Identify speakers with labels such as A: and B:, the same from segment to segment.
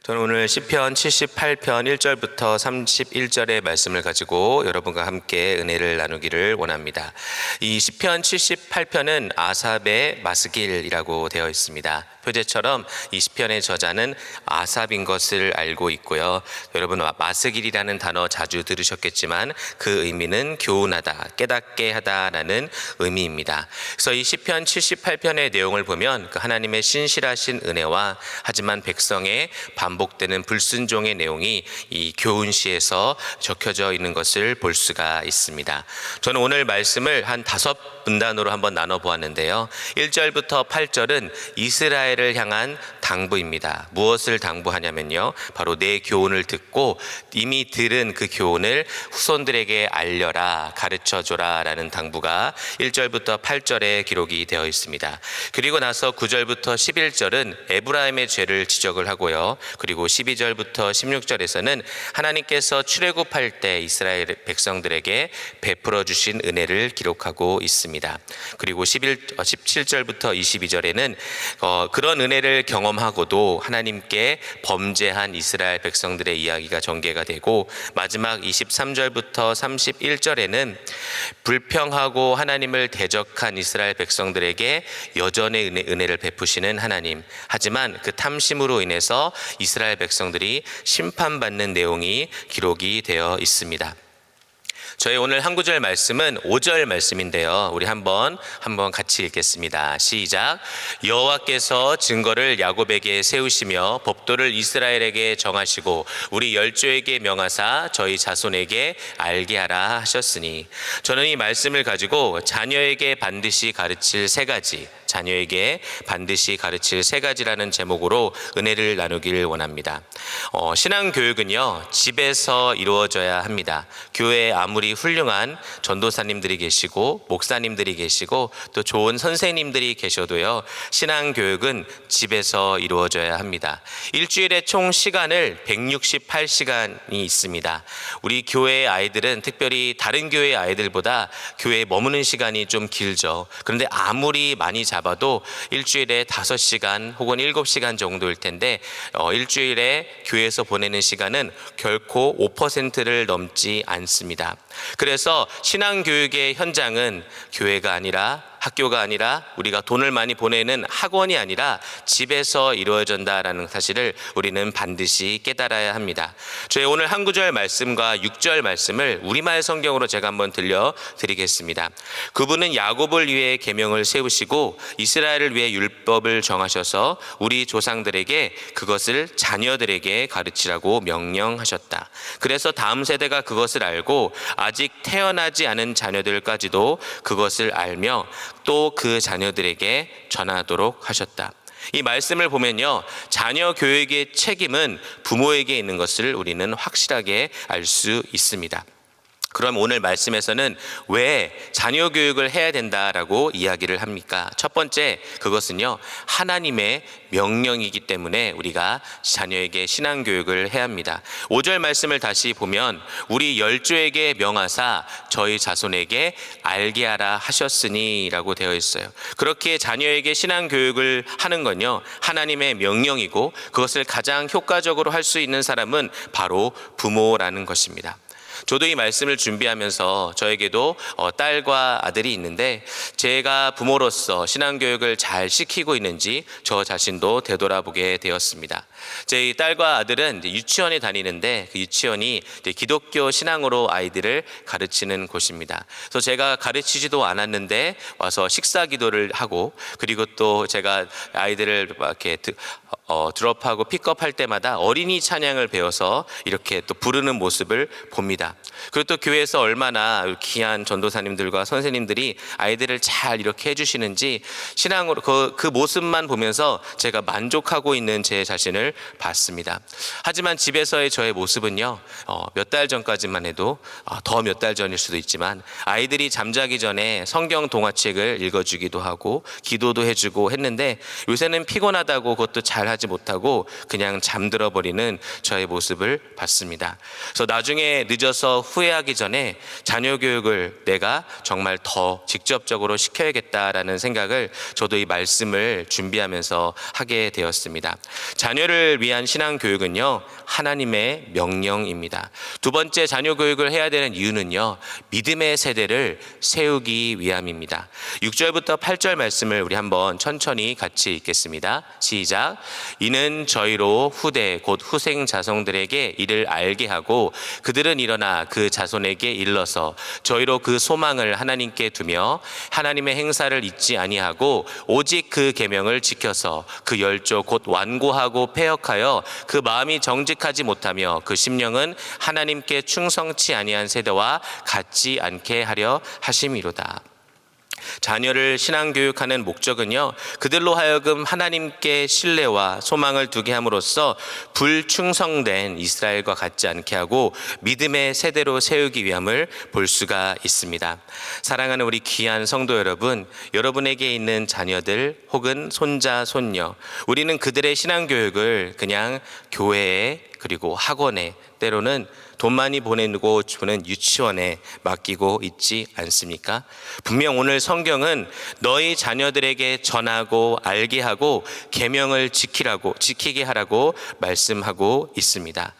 A: 저는 오늘 시편 78편 1절부터 31절의 말씀을 가지고 여러분과 함께 은혜를 나누기를 원합니다. 이 시편 78편은 아삽의 마스길이라고 되어 있습니다. 표제처럼 이 시편의 저자는 아삽인 것을 알고 있고요. 여러분 마스길이라는 단어 자주 들으셨겠지만 그 의미는 교훈하다, 깨닫게 하다라는 의미입니다. 그래서 이 시편 78편의 내용을 보면 그 하나님의 신실하신 은혜와 하지만 백성의 반복되는 불순종의 내용이 이 교훈시에서 적혀져 있는 것을 볼 수가 있습니다. 저는 오늘 말씀을 한 5분단으로 한번 나눠 보았는데요. 1절부터 8절은 이스라엘을 향한 당부입니다. 무엇을 당부하냐면요, 바로 내 교훈을 듣고 이미 들은 그 교훈을 후손들에게 알려라, 가르쳐줘라 라는 당부가 1절부터 8절에 기록이 되어 있습니다. 그리고 나서 9절부터 11절은 에브라임의 죄를 지적을 하고요, 그리고 12절부터 16절에서는 하나님께서 출애굽할 때 이스라엘 백성들에게 베풀어 주신 은혜를 기록하고 있습니다. 그리고 17절부터 22절에는 그런 은혜를 경험하고도 하나님께 범죄한 이스라엘 백성들의 이야기가 전개가 되고, 마지막 23절부터 31절에는 불평하고 하나님을 대적한 이스라엘 백성들에게 여전의 은혜를 베푸시는 하나님, 하지만 그 탐심으로 인해서 이스라엘 백성들이 심판받는 내용이 기록이 되어 있습니다. 저희 오늘 한 구절 말씀은 5절 말씀인데요, 우리 한번 같이 읽겠습니다. 시작. 여호와께서 증거를 야곱에게 세우시며 법도를 이스라엘에게 정하시고 우리 열조에게 명하사 저희 자손에게 알게 하라 하셨으니. 저는 이 말씀을 가지고 자녀에게 반드시 가르칠 세 가지라는 제목으로 은혜를 나누길 원합니다. 신앙교육은요, 집에서 이루어져야 합니다. 교회에 아무리 훌륭한 전도사님들이 계시고 목사님들이 계시고 또 좋은 선생님들이 계셔도요, 신앙교육은 집에서 이루어져야 합니다. 일주일에 총 시간을 168시간이 있습니다. 우리 교회의 아이들은 특별히 다른 교회의 아이들보다 교회에 머무는 시간이 좀 길죠. 그런데 아무리 많이 잡아도 일주일에 5시간 혹은 7시간 정도일 텐데 일주일에 교회에서 보내는 시간은 결코 5%를 넘지 않습니다. 그래서 신앙교육의 현장은 교회가 아니라, 학교가 아니라, 우리가 돈을 많이 보내는 학원이 아니라 집에서 이루어진다라는 사실을 우리는 반드시 깨달아야 합니다. 저희 오늘 한 구절 말씀과 6절 말씀을 우리말 성경으로 제가 한번 들려드리겠습니다. 그분은 야곱을 위해 계명을 세우시고 이스라엘을 위해 율법을 정하셔서 우리 조상들에게 그것을 자녀들에게 가르치라고 명령하셨다. 그래서 다음 세대가 그것을 알고 아직 태어나지 않은 자녀들까지도 그것을 알며 또 그 자녀들에게 전하도록 하셨다. 이 말씀을 보면요, 자녀 교육의 책임은 부모에게 있는 것을 우리는 확실하게 알 수 있습니다. 그럼 오늘 말씀에서는 왜 자녀 교육을 해야 된다라고 이야기를 합니까? 첫 번째, 그것은요, 하나님의 명령이기 때문에 우리가 자녀에게 신앙 교육을 해야 합니다. 5절 말씀을 다시 보면 우리 열조에게 명하사 저희 자손에게 알게 하라 하셨으니 라고 되어 있어요. 그렇게 자녀에게 신앙 교육을 하는 건요, 하나님의 명령이고 그것을 가장 효과적으로 할 수 있는 사람은 바로 부모라는 것입니다. 저도 이 말씀을 준비하면서 저에게도 딸과 아들이 있는데 제가 부모로서 신앙교육을 잘 시키고 있는지 저 자신도 되돌아보게 되었습니다. 제 딸과 아들은 유치원에 다니는데 그 유치원이 기독교 신앙으로 아이들을 가르치는 곳입니다. 그래서 제가 가르치지도 않았는데 와서 식사 기도를 하고, 그리고 또 제가 아이들을 이렇게 드롭하고 픽업할 때마다 어린이 찬양을 배워서 이렇게 또 부르는 모습을 봅니다. 그리고 또 교회에서 얼마나 귀한 전도사님들과 선생님들이 아이들을 잘 이렇게 해주시는지 신앙으로 그 모습만 보면서 제가 만족하고 있는 제 자신을 봤습니다. 하지만 집에서의 저의 모습은요, 몇 달 전까지만 해도 더 몇 달 전일 수도 있지만 아이들이 잠자기 전에 성경 동화책을 읽어주기도 하고 기도도 해주고 했는데 요새는 피곤하다고 그것도 잘 하지 못하고 그냥 잠들어 버리는 저의 모습을 봤습니다. 그래서 나중에 늦어서 늦어서 후회하기 전에 자녀 교육을 내가 정말 더 직접적으로 시켜야겠다라는 생각을 저도 이 말씀을 준비하면서 하게 되었습니다. 자녀를 위한 신앙 교육은요, 하나님의 명령입니다. 두 번째, 자녀 교육을 해야 되는 이유는요, 믿음의 세대를 세우기 위함입니다. 6절부터 8절 말씀을 우리 한번 천천히 같이 읽겠습니다. 시작. 이는 저희로 후대 곧 후생 자손들에게 이를 알게 하고 그들은 일어나 그 자손에게 일러서 저희로 그 소망을 하나님께 두며 하나님의 행사를 잊지 아니하고 오직 그 계명을 지켜서 그 열조 곧 완고하고 패역하여 그 마음이 정직하지 못하며 그 심령은 하나님께 충성치 아니한 세대와 같지 않게 하려 하심이로다. 자녀를 신앙교육하는 목적은요, 그들로 하여금 하나님께 신뢰와 소망을 두게 함으로써 불충성된 이스라엘과 같지 않게 하고 믿음의 세대로 세우기 위함을 볼 수가 있습니다. 사랑하는 우리 귀한 성도 여러분, 여러분에게 있는 자녀들 혹은 손자, 손녀, 우리는 그들의 신앙교육을 그냥 교회에 그리고 학원에, 때로는 돈 많이 보내고 주는 유치원에 맡기고 있지 않습니까? 분명 오늘 성경은 너희 자녀들에게 전하고 알게 하고 계명을 지키게 하라고 말씀하고 있습니다.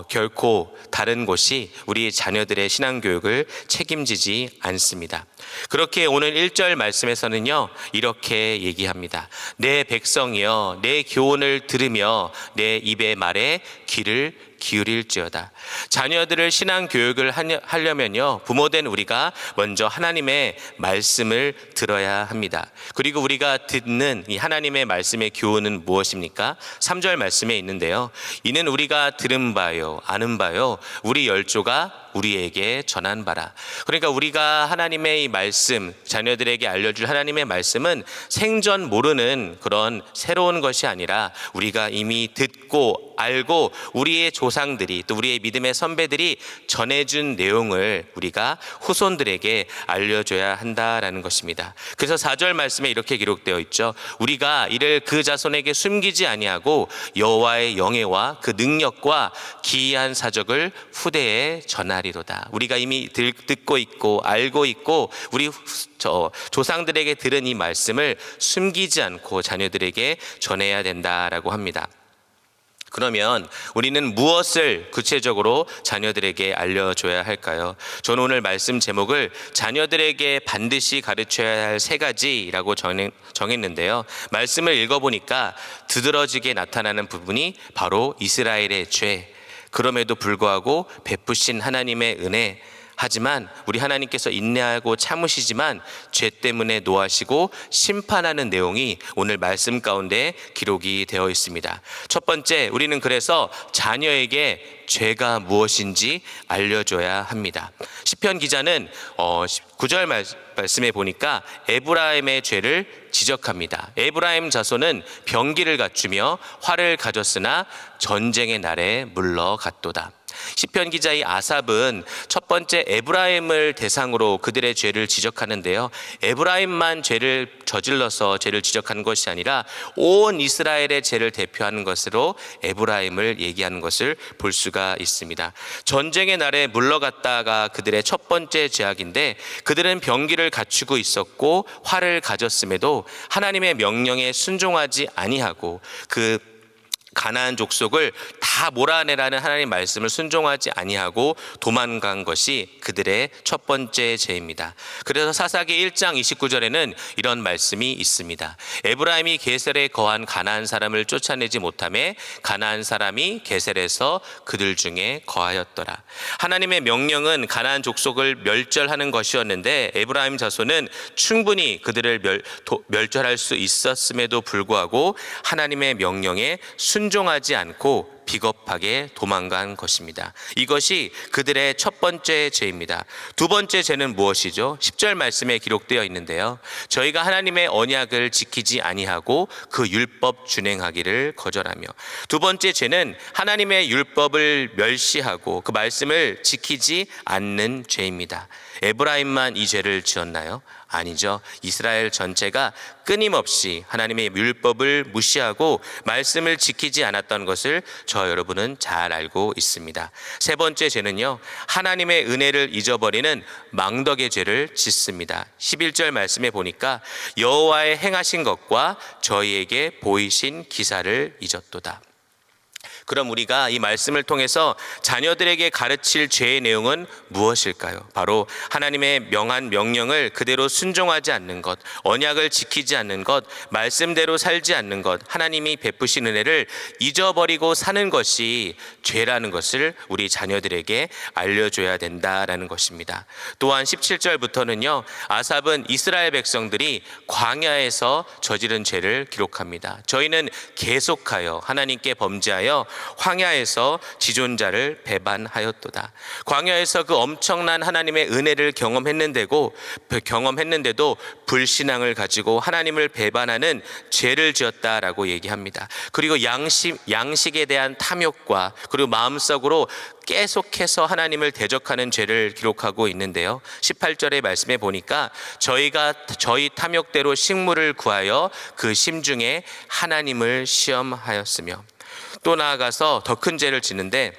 A: 결코 다른 곳이 우리 자녀들의 신앙교육을 책임지지 않습니다. 그렇게 오늘 1절 말씀에서는요, 이렇게 얘기합니다. 내 백성이여 내 교훈을 들으며 내 입의 말에 귀를 기울일지어다. 자녀들을 신앙 교육을 하려면요, 부모된 우리가 먼저 하나님의 말씀을 들어야 합니다. 그리고 우리가 듣는 이 하나님의 말씀의 교훈은 무엇입니까? 3절 말씀에 있는데요, 이는 우리가 들은 바요 아는 바요 우리 열조가 우리에게 전한 바라. 그러니까 우리가 하나님의 이 말씀, 자녀들에게 알려줄 하나님의 말씀은 생전 모르는 그런 새로운 것이 아니라 우리가 이미 듣고 알고 우리의 조상들이 또 우리의 믿음의 선배들이 전해준 내용을 우리가 후손들에게 알려줘야 한다라는 것입니다. 그래서 4절 말씀에 이렇게 기록되어 있죠. 우리가 이를 그 자손에게 숨기지 아니하고 여호와의 영예와 그 능력과 기이한 사적을 후대에 전하리로다. 우리가 이미 듣고 있고 알고 있고 우리 조상들에게 들은 이 말씀을 숨기지 않고 자녀들에게 전해야 된다라고 합니다. 그러면 우리는 무엇을 구체적으로 자녀들에게 알려줘야 할까요? 저는 오늘 말씀 제목을 자녀들에게 반드시 가르쳐야 할 3가지라고 정했는데요. 말씀을 읽어보니까 두드러지게 나타나는 부분이 바로 이스라엘의 죄, 그럼에도 불구하고 베푸신 하나님의 은혜, 하지만 우리 하나님께서 인내하고 참으시지만 죄 때문에 노하시고 심판하는 내용이 오늘 말씀 가운데 기록이 되어 있습니다. 첫 번째, 우리는 그래서 자녀에게 죄가 무엇인지 알려줘야 합니다. 시편 기자는 9절 말씀에 보니까 에브라임의 죄를 지적합니다. 에브라임 자손은 병기를 갖추며 활을 가졌으나 전쟁의 날에 물러갔도다. 시편 기자 이 아삽은 첫 번째 에브라임을 대상으로 그들의 죄를 지적하는데요, 에브라임만 죄를 저질러서 죄를 지적하는 것이 아니라 온 이스라엘의 죄를 대표하는 것으로 에브라임을 얘기하는 것을 볼 수가 있습니다. 전쟁의 날에 물러갔다가 그들의 첫 번째 죄악인데, 그들은 병기를 갖추고 있었고 활을 가졌음에도 하나님의 명령에 순종하지 아니하고 그 가나안 족속을 다 몰아내라는 하나님의 말씀을 순종하지 아니하고 도망간 것이 그들의 첫 번째 죄입니다. 그래서 사사기 1장 29절에는 이런 말씀이 있습니다. 에브라임이 게셀에 거한 가나안 사람을 쫓아내지 못하매 가나안 사람이 게셀에서 그들 중에 거하였더라. 하나님의 명령은 가나안 족속을 멸절하는 것이었는데 에브라임 자손은 충분히 그들을 멸절할 수 있었음에도 불구하고 하나님의 명령에 순종하지 않고 비겁하게 도망간 것입니다. 이것이 그들의 첫 번째 죄입니다. 두 번째 죄는 무엇이죠? 10절 말씀에 기록되어 있는데요, 저희가 하나님의 언약을 지키지 아니하고 그 율법 준행하기를 거절하며. 두 번째 죄는 하나님의 율법을 멸시하고 그 말씀을 지키지 않는 죄입니다. 에브라임만 이 죄를 지었나요? 아니죠. 이스라엘 전체가 끊임없이 하나님의 율법을 무시하고 말씀을 지키지 않았던 것을 저 여러분은 잘 알고 있습니다. 세 번째 죄는요, 하나님의 은혜를 잊어버리는 망덕의 죄를 짓습니다. 11절 말씀에 보니까 여호와의 행하신 것과 저희에게 보이신 기사를 잊었도다. 그럼 우리가 이 말씀을 통해서 자녀들에게 가르칠 죄의 내용은 무엇일까요? 바로 하나님의 명한 명령을 그대로 순종하지 않는 것, 언약을 지키지 않는 것, 말씀대로 살지 않는 것, 하나님이 베푸신 은혜를 잊어버리고 사는 것이 죄라는 것을 우리 자녀들에게 알려줘야 된다라는 것입니다. 또한 17절부터는요, 아삽은 이스라엘 백성들이 광야에서 저지른 죄를 기록합니다. 저희는 계속하여 하나님께 범죄하여 황야에서 지존자를 배반하였도다. 광야에서 그 엄청난 하나님의 은혜를 경험했는데도 불신앙을 가지고 하나님을 배반하는 죄를 지었다라고 얘기합니다. 그리고 양식에 대한 탐욕과 그리고 마음속으로 계속해서 하나님을 대적하는 죄를 기록하고 있는데요, 18절의 말씀에 보니까 저희가 저희 탐욕대로 식물을 구하여 그 심중에 하나님을 시험하였으며, 또 나아가서 더 큰 죄를 짓는데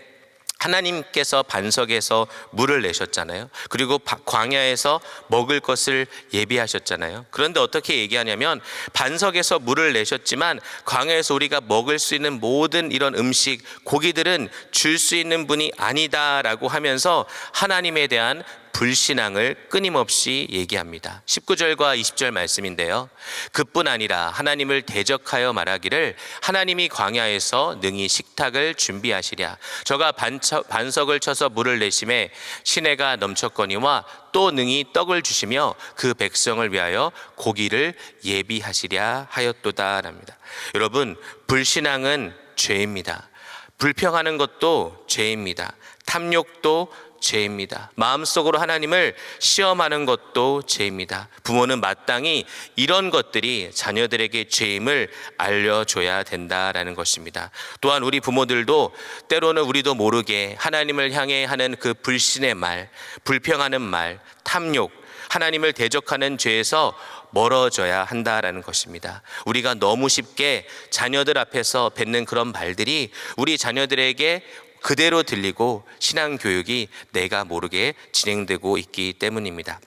A: 하나님께서 반석에서 물을 내셨잖아요. 그리고 광야에서 먹을 것을 예비하셨잖아요. 그런데 어떻게 얘기하냐면 반석에서 물을 내셨지만 광야에서 우리가 먹을 수 있는 모든 이런 음식, 고기들은 줄 수 있는 분이 아니다라고 하면서 하나님에 대한 불신앙을 끊임없이 얘기합니다. 19절과 20절 말씀인데요, 그뿐 아니라 하나님을 대적하여 말하기를 하나님이 광야에서 능히 식탁을 준비하시랴. 저가 반석을 쳐서 물을 내심에 시내가 넘쳤거니와 또 능히 떡을 주시며 그 백성을 위하여 고기를 예비하시랴 하였도다 랍니다. 여러분, 불신앙은 죄입니다. 불평하는 것도 죄입니다. 탐욕도 죄입니다. 마음속으로 하나님을 시험하는 것도 죄입니다. 부모는 마땅히 이런 것들이 자녀들에게 죄임을 알려줘야 된다라는 것입니다. 또한 우리 부모들도 때로는 우리도 모르게 하나님을 향해 하는 그 불신의 말, 불평하는 말, 탐욕, 하나님을 대적하는 죄에서 멀어져야 한다라는 것입니다. 우리가 너무 쉽게 자녀들 앞에서 뱉는 그런 말들이 우리 자녀들에게 그대로 들리고 신앙교육이 내가 모르게 진행되고 있기 때문입니다.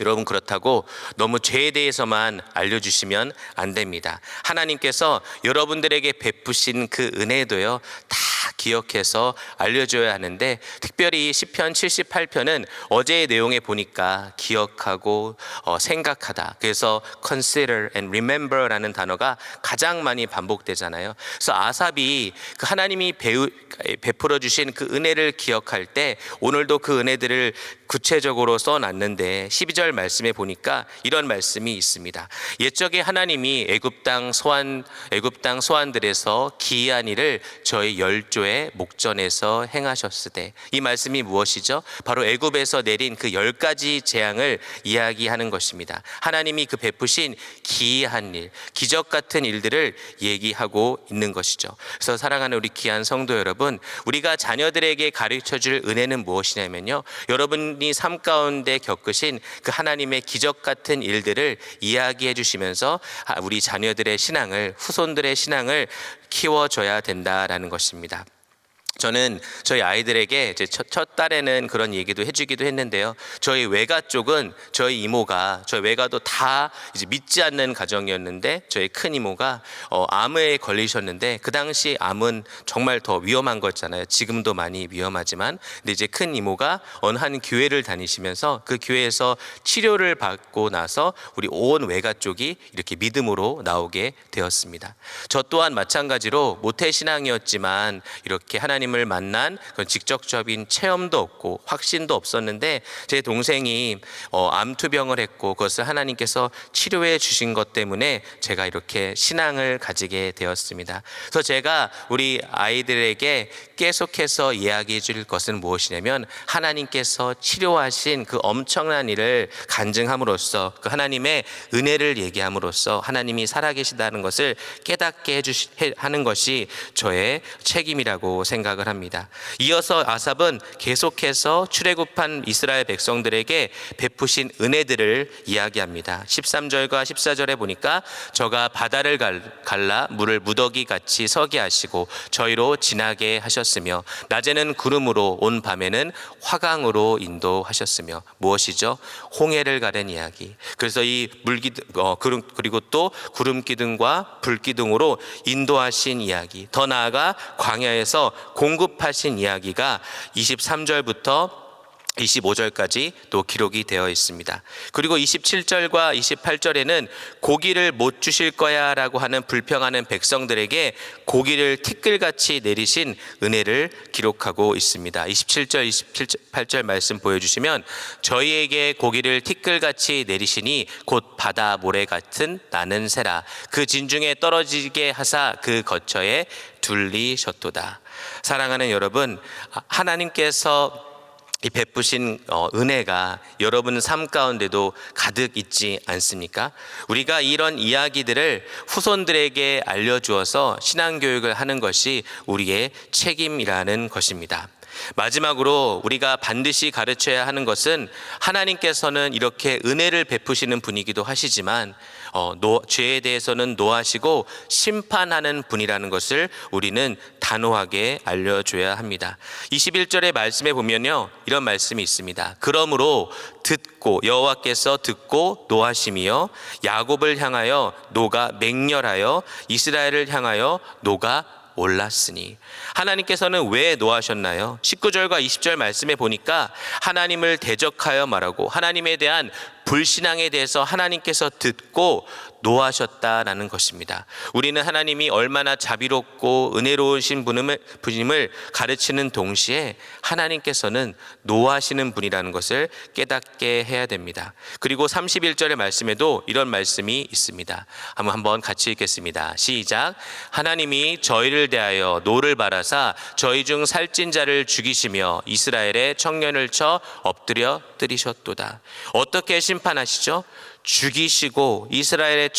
A: 여러분, 그렇다고 너무 죄에 대해서만 알려주시면 안 됩니다. 하나님께서 여러분들에게 베푸신 그 은혜도요, 다 기억해서 알려줘야 하는데, 특별히 시편 78편은 어제의 내용에 보니까 기억하고 생각하다, 그래서 consider and remember라는 단어가 가장 많이 반복되잖아요. 그래서 아삽이 그 하나님이 베풀어 주신 그 은혜를 기억할 때 오늘도 그 은혜들을 구체적으로 써놨는데 12절 말씀에 보니까 이런 말씀이 있습니다. 옛적에 하나님이 애굽 땅 소환들에서 기이한 일을 저희 열조의 목전에서 행하셨으되, 이 말씀이 무엇이죠? 바로 애굽에서 내린 그 10가지 재앙을 이야기하는 것입니다. 하나님이 그 베푸신 기이한 일, 기적 같은 일들을 얘기하고 있는 것이죠. 그래서 사랑하는 우리 귀한 성도 여러분, 우리가 자녀들에게 가르쳐줄 은혜는 무엇이냐면요, 여러분이 삶 가운데 겪으신 그 하나님의 기적 같은 일들을 이야기해 주시면서 우리 자녀들의 신앙을, 후손들의 신앙을 키워줘야 된다라는 것입니다. 저는 저희 아이들에게 첫 딸에는 그런 얘기도 해주기도 했는데요, 저희 외가 쪽은 저희 외가도 다 이제 믿지 않는 가정이었는데, 저희 큰 이모가 암에 걸리셨는데, 그 당시 암은 정말 더 위험한 거였잖아요. 지금도 많이 위험하지만, 근데 이제 큰 이모가 어느 한 교회를 다니시면서 그 교회에서 치료를 받고 나서 우리 온 외가 쪽이 이렇게 믿음으로 나오게 되었습니다. 저 또한 마찬가지로 모태신앙이었지만 이렇게 하나님을 만난 그런 직접적인 체험도 없고 확신도 없었는데, 제 동생이 암투병을 했고 그것을 하나님께서 치료해 주신 것 때문에 제가 이렇게 신앙을 가지게 되었습니다. 그래서 제가 우리 아이들에게 계속해서 이야기해 줄 것은 무엇이냐면, 하나님께서 치료하신 그 엄청난 일을 간증함으로써, 그 하나님의 은혜를 얘기함으로써 하나님이 살아계시다는 것을 깨닫게 하는 것이 저의 책임이라고 생각을 부탁을 합니다. 이어서 아삽은 계속해서 출애굽한 이스라엘 백성들에게 베푸신 은혜들을 이야기합니다. 13절과 14절에 보니까 저가 바다를 갈라 물을 무더기 같이 서게 하시고 저희로 지나게 하셨으며 낮에는 구름으로 온 밤에는 화강으로 인도하셨으며 무엇이죠? 홍해를 가른 이야기. 그래서 이 그리고 또 구름 기둥과 불 기둥으로 인도하신 이야기, 더 나아가 광야에서 공급하신 이야기가 23절부터 25절까지 또 기록이 되어 있습니다. 그리고 27절과 28절에는 고기를 못 주실 거야 라고 하는 불평하는 백성들에게 고기를 티끌같이 내리신 은혜를 기록하고 있습니다. 27절, 28절 말씀 보여주시면 저희에게 고기를 티끌같이 내리시니 곧 바다 모래 같은 나는 새라 그 진중에 떨어지게 하사 그 거처에 둘리셨도다. 사랑하는 여러분, 하나님께서 이 베푸신 은혜가 여러분 삶 가운데도 가득 있지 않습니까? 우리가 이런 이야기들을 후손들에게 알려주어서 신앙교육을 하는 것이 우리의 책임이라는 것입니다. 마지막으로 우리가 반드시 가르쳐야 하는 것은 하나님께서는 이렇게 은혜를 베푸시는 분이기도 하시지만 죄에 대해서는 노하시고 심판하는 분이라는 것을 우리는 단호하게 알려줘야 합니다. 21절의 말씀에 보면요, 이런 말씀이 있습니다. 그러므로 듣고 여호와께서 듣고 노하심이여 야곱을 향하여 노가 맹렬하여 이스라엘을 향하여 노가 올랐으니. 하나님께서는 왜 노하셨나요? 19절과 20절 말씀에 보니까 하나님을 대적하여 말하고 하나님에 대한 불신앙에 대해서 하나님께서 듣고 노하셨다라는 것입니다. 우리는 하나님이 얼마나 자비롭고 은혜로우신 분임을 가르치는 동시에 하나님께서는 노하시는 분이라는 것을 깨닫게 해야 됩니다. 그리고 31절의 말씀에도 이런 말씀이 있습니다. 한번 같이 읽겠습니다. 시작. 하나님이 저희를 대하여 노를 바라사 저희 중 살찐 자를 죽이시며 이스라엘의 청년을 쳐 엎드려 뜨리셨도다. 어떻게 심판하시죠? 죽이시고 이스라엘의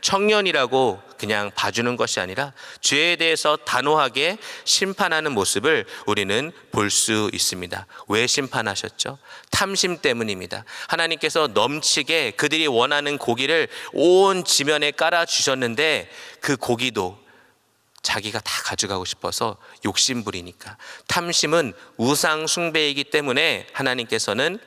A: 청년이라고 그냥 봐주는 것이 아니라 죄에 대해서 단호하게 심판하는 모습을 우리는 볼 수 있습니다. 왜 심판하셨죠? 탐심 때문입니다. 하나님께서 넘치게 그들이 원하는 고기를 온 지면에 깔아주셨는데 그 고기도 자기가 다 가져가고 싶어서 욕심부리니까. 탐심은 우상 숭배이기 때문에 하나님께서는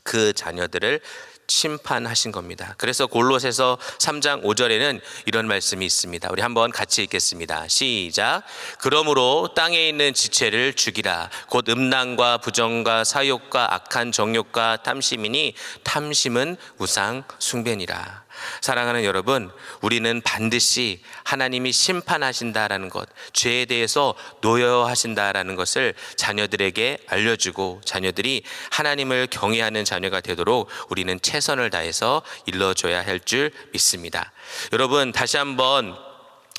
A: 그 자녀들을 심판하신 겁니다. 그래서 골로새서 3장 5절에는 이런 말씀이 있습니다. 우리 한번 같이 읽겠습니다. 시작. 그러므로 땅에 있는 지체를 죽이라. 곧 음란과 부정과 사욕과 악한 정욕과 탐심이니 탐심은 우상 숭배니라. 사랑하는 여러분, 우리는 반드시 하나님이 심판하신다라는 것, 죄에 대해서 노여하신다라는 것을 자녀들에게 알려주고 자녀들이 하나님을 경외하는 자녀가 되도록 우리는 최선을 다해서 일러줘야 할 줄 믿습니다. 여러분, 다시 한번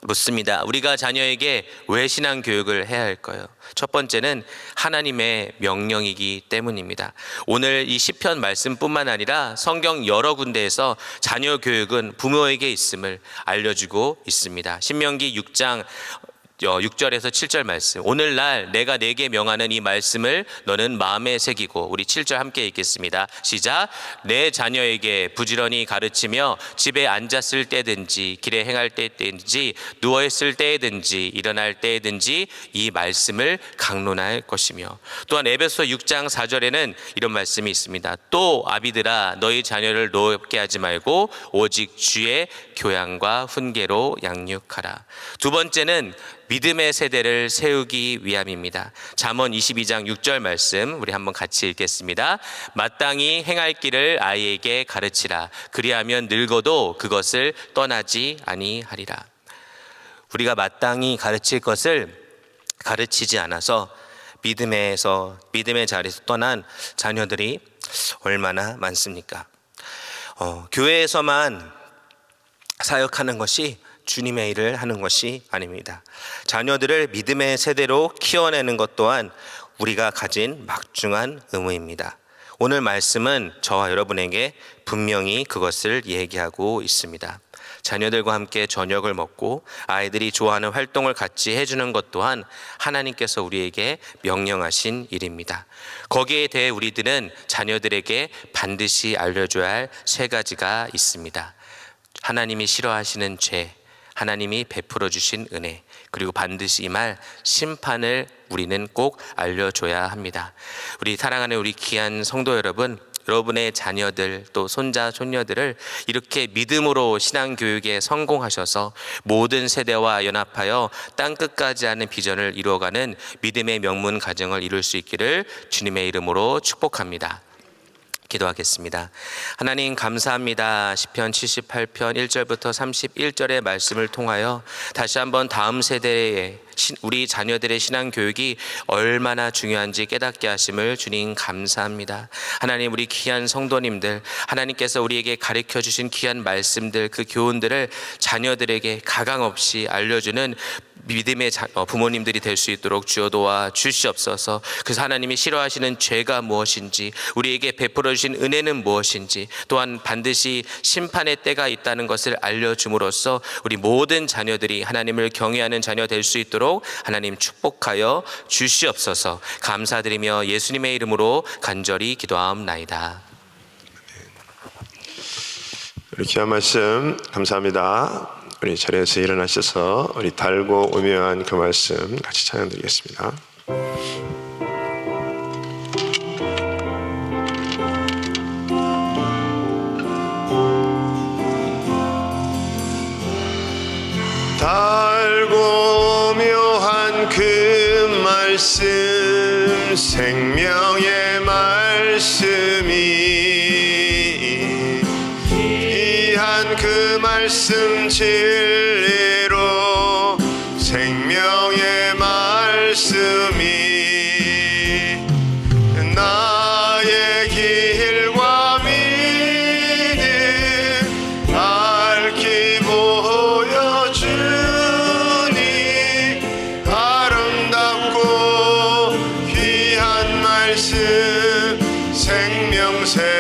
A: 묻습니다. 우리가 자녀에게 왜 신앙 교육을 해야 할까요? 첫 번째는 하나님의 명령이기 때문입니다. 오늘 이 시편 말씀뿐만 아니라 성경 여러 군데에서 자녀 교육은 부모에게 있음을 알려주고 있습니다. 신명기 6장 6절에서 7절 말씀. 오늘날 내가 내게 명하는 이 말씀을 너는 마음에 새기고. 우리 7절 함께 읽겠습니다. 시작. 내 자녀에게 부지런히 가르치며 집에 앉았을 때든지 길에 행할 때든지 누워있을 때든지 일어날 때든지 이 말씀을 강론할 것이며. 또한 에베소 6장 4절에는 이런 말씀이 있습니다. 또 아비들아 너희 자녀를 노엽게 하지 말고 오직 주의 교양과 훈계로 양육하라. 두 번째는 믿음의 세대를 세우기 위함입니다. 잠언 22장 6절 말씀 우리 한번 같이 읽겠습니다. 마땅히 행할 길을 아이에게 가르치라. 그리하면 늙어도 그것을 떠나지 아니하리라. 우리가 마땅히 가르칠 것을 가르치지 않아서 믿음의 자리에서 떠난 자녀들이 얼마나 많습니까? 교회에서만 사역하는 것이 주님의 일을 하는 것이 아닙니다. 자녀들을 믿음의 세대로 키워내는 것 또한 우리가 가진 막중한 의무입니다. 오늘 말씀은 저와 여러분에게 분명히 그것을 얘기하고 있습니다. 자녀들과 함께 저녁을 먹고 아이들이 좋아하는 활동을 같이 해주는 것 또한 하나님께서 우리에게 명령하신 일입니다. 거기에 대해 우리들은 자녀들에게 반드시 알려줘야 할 세 가지가 있습니다. 하나님이 싫어하시는 죄, 하나님이 베풀어 주신 은혜, 그리고 반드시 임할 심판을 우리는 꼭 알려줘야 합니다. 우리 사랑하는 우리 귀한 성도 여러분, 여러분의 자녀들 또 손자 손녀들을 이렇게 믿음으로 신앙교육에 성공하셔서 모든 세대와 연합하여 땅끝까지 하는 비전을 이루어가는 믿음의 명문 가정을 이룰 수 있기를 주님의 이름으로 축복합니다. 기도하겠습니다. 하나님 감사합니다. 시편 78편 1절부터 31절의 말씀을 통하여 다시 한번 다음 세대의 우리 자녀들의 신앙교육이 얼마나 중요한지 깨닫게 하심을 주님 감사합니다. 하나님, 우리 귀한 성도님들, 하나님께서 우리에게 가르쳐 주신 귀한 말씀들, 그 교훈들을 자녀들에게 가감없이 알려주는 믿음의 부모님들이 될 수 있도록 주여 도와 주시옵소서. 그래서 하나님이 싫어하시는 죄가 무엇인지, 우리에게 베풀어 주신 은혜는 무엇인지, 또한 반드시 심판의 때가 있다는 것을 알려줌으로써 우리 모든 자녀들이 하나님을 경외하는 자녀 될 수 있도록 하나님 축복하여 주시옵소서. 감사드리며 예수님의 이름으로 간절히 기도하옵나이다.
B: 우리 귀한 말씀 감사합니다. 우리 자리에서 일어나셔서 우리 달고 오묘한 그 말씀 같이 찬양드리겠습니다. 달고 오묘한 그 말씀, 생명의 말씀이 그 말씀 진리로, 생명의 말씀이 나의 길과 믿음 밝히 보여주니, 아름답고 귀한 말씀 생명샘이로다.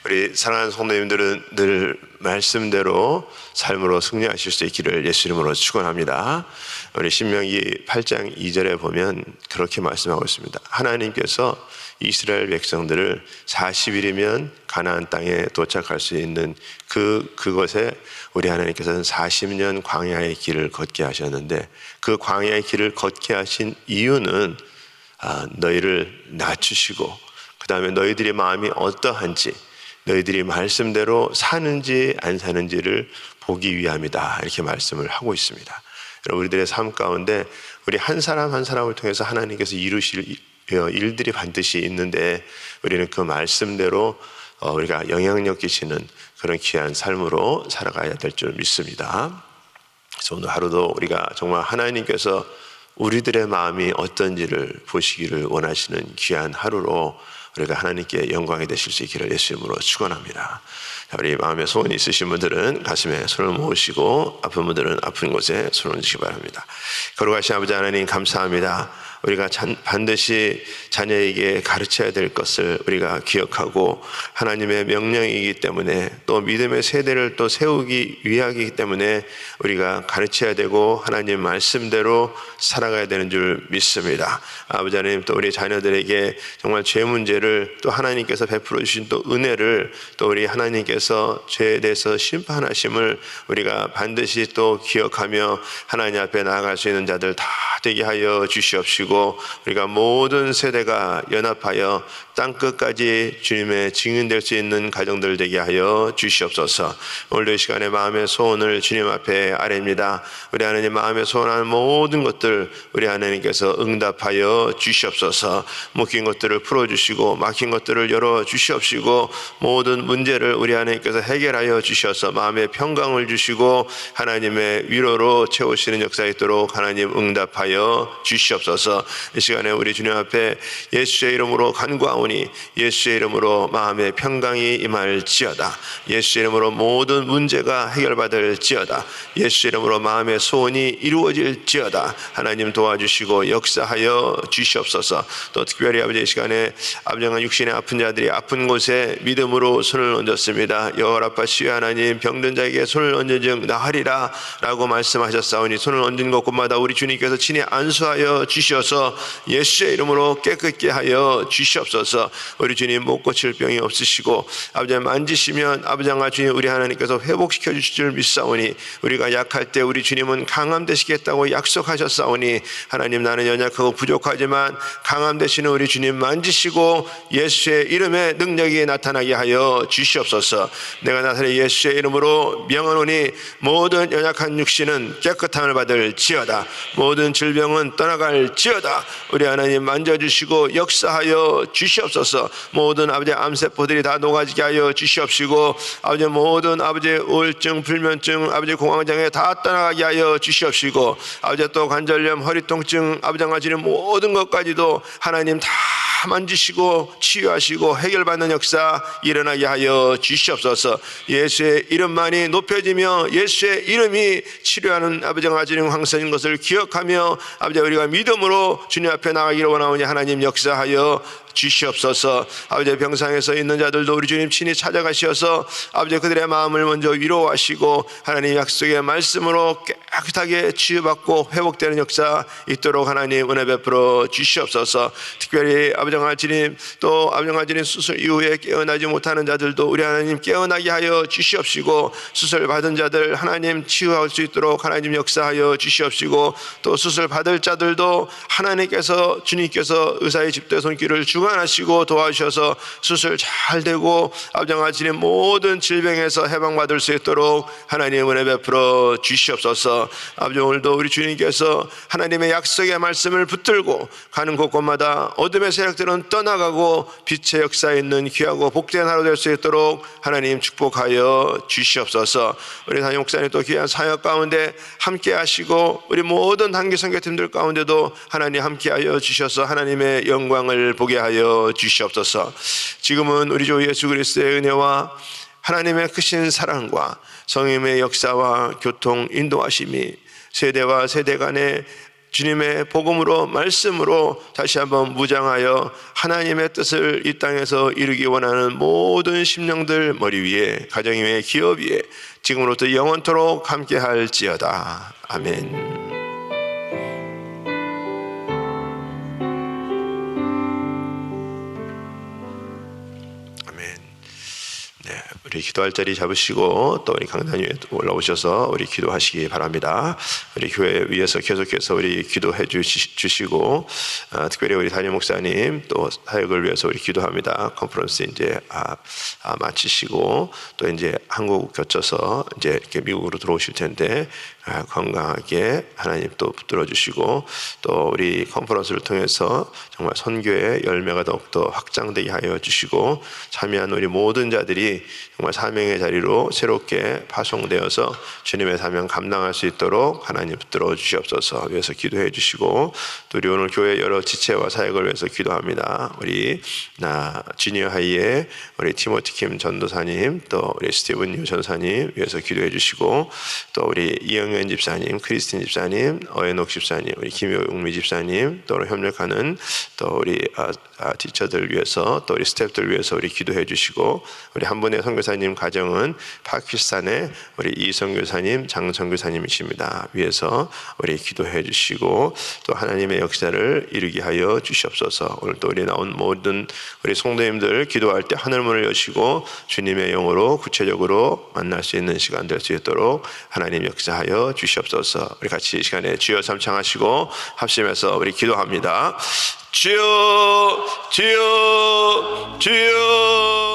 B: 우리 사랑하는 성도님들은 늘 말씀대로 삶으로 승리하실 수 있기를 예수 이름으로 축원합니다. 우리 신명기 8장 2절에 보면 그렇게 말씀하고 있습니다. 하나님께서 이스라엘 백성들을 40일이면 가나안 땅에 도착할 수 있는 그것에 우리 하나님께서는 40년 광야의 길을 걷게 하셨는데, 그 광야의 길을 걷게 하신 이유는 너희를 낮추시고 그 다음에 너희들의 마음이 어떠한지, 너희들이 말씀대로 사는지 안 사는지를 보기 위함이다. 이렇게 말씀을 하고 있습니다. 여러분, 우리들의 삶 가운데 우리 한 사람 한 사람을 통해서 하나님께서 이루실 일들이 반드시 있는데 우리는 그 말씀대로 우리가 영향력 끼치는 그런 귀한 삶으로 살아가야 될 줄 믿습니다. 그래서 오늘 하루도 우리가 정말 하나님께서 우리들의 마음이 어떤지를 보시기를 원하시는 귀한 하루로 우리가 하나님께 영광이 되실 수 있기를 예수 이름으로 축원합니다. 우리 마음에 소원이 있으신 분들은 가슴에 손을 모으시고 아픈 분들은 아픈 곳에 손을 얹으시기 바랍니다. 거룩하신 아버지 하나님, 감사합니다. 우리가 반드시 자녀에게 가르쳐야 될 것을 우리가 기억하고 하나님의 명령이기 때문에 또 믿음의 세대를 또 세우기 위하기 때문에 우리가 가르쳐야 되고 하나님 말씀대로 살아가야 되는 줄 믿습니다. 아버지 하나님, 또 우리 자녀들에게 정말 죄 문제를 또 하나님께서 베풀어 주신 또 은혜를 또 우리 하나님께서 죄에 대해서 심판하심을 우리가 반드시 또 기억하며 하나님 앞에 나아갈 수 있는 자들 다 되게 하여 주시옵시고, 우리가 모든 세대가 연합하여 땅끝까지 주님의 증인될 수 있는 가정들 되게 하여 주시옵소서. 오늘도 이 시간에 마음의 소원을 주님 앞에 아뢰입니다. 우리 하나님 마음에 소원하는 모든 것들 우리 하나님께서 응답하여 주시옵소서. 묶인 것들을 풀어주시고 막힌 것들을 열어주시옵시고 모든 문제를 우리 하나님께서 해결하여 주셔서 마음의 평강을 주시고 하나님의 위로로 채우시는 역사 있도록 하나님 응답하여 주시옵소서. 이 시간에 우리 주님 앞에 예수의 이름으로 간구하오니 예수의 이름으로 마음의 평강이 임할지어다. 예수의 이름으로 모든 문제가 해결받을지어다. 예수의 이름으로 마음의 소원이 이루어질지어다. 하나님 도와주시고 역사하여 주시옵소서. 또 특별히 아버지 이 시간에 아버지가 육신의 아픈 자들이 아픈 곳에 믿음으로 손을 얹었습니다. 여호와라파시 하나님, 병든 자에게 손을 얹은즉 나으리라 라고 말씀하셨사오니 손을 얹은 곳곳마다 우리 주님께서 친히 안수하여 주셔서 예수의 이름으로 깨끗게 하여 주시옵소서. 우리 주님 못 고칠 병이 없으시고 아버지 만지시면 아버지와 주님 우리 하나님께서 회복시켜 주실 줄 믿사오니 우리가 약할 때 우리 주님은 강함 되시겠다고 약속하셨사오니 하나님, 나는 연약하고 부족하지만 강함 되시는 우리 주님 만지시고 예수의 이름의 능력이 나타나게 하여 주시옵소서. 내가 나사렛 예수의 이름으로 명하노니 모든 연약한 육신은 깨끗함을 받을지어다. 모든 질병은 떠나갈지어다. 우리 하나님 만져주시고 역사하여 주시옵소서. 모든 아버지 암세포들이 다 녹아지게 하여 주시옵시고 아버지 모든 아버지 우울증, 불면증, 아버지 공황장애 다 떠나가게 하여 주시옵시고 아버지 또 관절염, 허리통증, 아버지 가지는 모든 것까지도 하나님 다 만지시고 치유하시고 해결받는 역사 일어나게 하여 주시옵소서. 예수의 이름만이 높여지며 예수의 이름이 치료하는 아버지가 가지는 황선인 것을 기억하며 아버지 우리가 믿음으로 주님 앞에 나가기를 원하오니 하나님 역사하여 주시옵소서. 아버지 병상에서 있는 자들도 우리 주님 친히 찾아가시어서 아버지 그들의 마음을 먼저 위로하시고 하나님 약속의 말씀으로 깨끗하게 치유받고 회복되는 역사 있도록 하나님 은혜 베풀어 주시옵소서. 특별히 아버지가 주님 또 아버지가 주님 수술 이후에 깨어나지 못하는 자들도 우리 하나님 깨어나게 하여 주시옵시고 수술 받은 자들 하나님 치유할 수 있도록 하나님 역사하여 주시옵시고 또 수술 받을 자들도 하나님께서 주님께서 의사의 집대 손길을 주관하시고 도와주셔서 수술 잘 되고 아버지가 주님 모든 질병에서 해방받을 수 있도록 하나님 은혜 베풀어 주시옵소서. 아버지 오늘도 우리 주님께서 하나님의 약속의 말씀을 붙들고 가는 곳곳마다 어둠의 세력들은 떠나가고 빛의 역사에 있는 귀하고 복된 하루 될 수 있도록 하나님 축복하여 주시옵소서. 우리 담임 목사님 또 귀한 사역 가운데 함께 하시고 우리 모든 단기 선교팀들 가운데도 하나님 함께하여 주셔서 하나님의 영광을 보게 하여 주시옵소서. 지금은 우리 주 예수 그리스도의 은혜와 하나님의 크신 사랑과 성령의 역사와 교통 인도하심이 세대와 세대 간에 주님의 복음으로 말씀으로 다시 한번 무장하여 하나님의 뜻을 이 땅에서 이루기 원하는 모든 심령들 머리 위에, 가정 위에, 기업 위에 지금으로부터 영원토록 함께 할지어다. 아멘. 아멘. 네, 우리 기도할 자리 잡으시고 또 우리 강단 위에 올라오셔서 우리 기도하시기 바랍니다. 우리 교회 위에서 계속해서 우리 기도해 주시고 특별히 우리 담임 목사님 또 사역을 위해서 우리 기도합니다. 컨퍼런스 이제 마치시고 또 이제 한국 거쳐서 이제 이렇게 미국으로 들어오실 텐데 건강하게 하나님 또 붙들어 주시고 또 우리 컨퍼런스를 통해서 정말 선교의 열매가 더욱더 확장되게 하여 주시고 참여한 우리 모든 자들이 정말 사명의 자리로 새롭게 파송되어서 주님의 사명 감당할 수 있도록 하나님 붙들어 주시옵소서. 위해서 기도해 주시고 또 우리 오늘 교회 여러 지체와 사역을 위해서 기도합니다. 우리 주니어 하이의 우리 티모티 김 전도사님 또 우리 스티븐 유 전사님 위해서 기도해 주시고 또 우리 이영현 집사님, 크리스틴 집사님, 어연옥 집사님, 우리 김용미 집사님 또 협력하는 또 우리 티처들 위해서 또 우리 스태프들 위해서 우리 기도해 주시고 우리 한 분의 선교사님 가정은 파키스탄의 우리 이선교사님, 장선교사님이십니다. 위해서 우리 기도해 주시고 또 하나님의 역사를 이루게 하여 주시옵소서. 오늘 또 우리 나온 모든 우리 성도님들 기도할 때 하늘문을 여시고 주님의 영으로 구체적으로 만날 수 있는 시간 될 수 있도록 하나님 역사하여 주시옵소서. 우리 같이 이 시간에 주여 삼창하시고 합심해서 우리 기도합니다. 주여 주여 주여